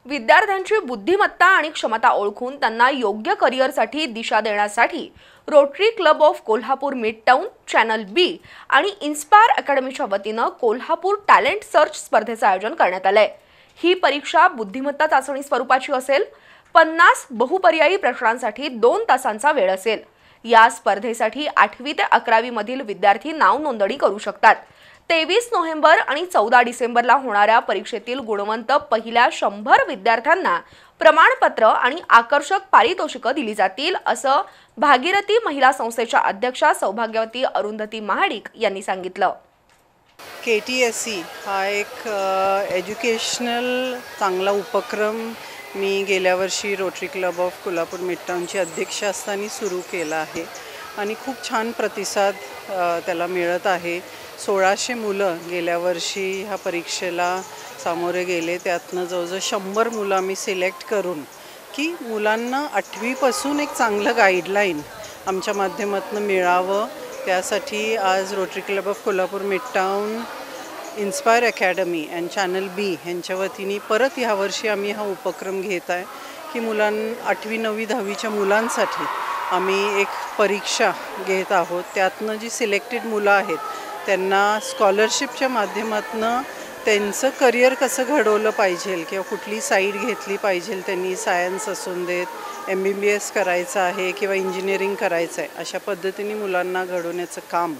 विद्यार्थ्यांची बुद्धिमत्ता आणि क्षमता ओळखून त्यांना योग्य करिअरसाठी दिशा देण्यासाठी rotary club of Kolhapur midtown, channel B आणि इन्स्पायर अकॅडमीच्या वतीनं कोल्हापूर टॅलेंट सर्च स्पर्धेचं आयोजन करण्यात आलंय। ही परीक्षा बुद्धिमत्ता चाचणी स्वरूपाची असेल। 50 बहुपर्यायी प्रश्नांसाठी 2 तासांचा वेळ असेल। या स्पर्धेसाठी 8वी ते 11वी मधील विद्यार्थी नाव नोंदणी करू शकतात। 23 नोव्हेंबर आणि 14 डिसेंबरला होणाऱ्या परीक्षेतील गुणवंत पहिल्या 100 विद्यार्थ्यांना प्रमाणपत्र आणि आकर्षक पारितोषिकं दिली जातील, असं भागीरथी महिला संस्थेच्या अध्यक्षा सौभाग्यवती अरुंधती महाडिक यांनी सांगितलं। KTSE हा एक एज्युकेशनल चांगला उपक्रम मी गेल्या वर्षी रोटरी क्लब ऑफ कोल्हापूर मिडटाउनची अध्यक्ष असताना सुरू केला आहे आणि खूप छान प्रतिसाद त्याला मिळत आहे। 1600 मुलं गेल्या वर्षी ह्या परीक्षेला सामोरे गेले। त्यातनं जवळजवळ 100 मुलं आम्ही सिलेक्ट करून की मुलांना 8वी पासून एक चांगलं गाईडलाईन आमच्या माध्यमातून मिळावं, त्यासाठी आज rotary club of Kolhapur midtown, inspire academy आणि चॅनल बी यांच्या वतीने परत ह्या वर्षी आम्ही हा उपक्रम घेत आहे की 8वी 9वी 10वीच्या मुलांसाठी आम्ही एक परीक्षा घेत आहोत। त्यातनं जी सिलेक्टेड मुलं आहेत त्यांना स्कॉलरशिपच्या माध्यमातून त्यांचं करिअर कसं घडवलं पाहिजे किंवा कुठली साईड घेतली पाहिजे, त्यांनी सायन्स असून देत, MBBS करायचं आहे किंवा इंजिनिअरिंग करायचं आहे, अशा पद्धतीने मुलांना घडवण्याचं काम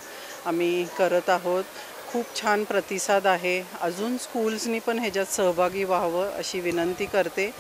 आम्ही करत आहोत। खूप छान प्रतिसाद आहे। अजून स्कूल्सनी पण ह्याच्यात सहभागी व्हावं अशी विनंती करते।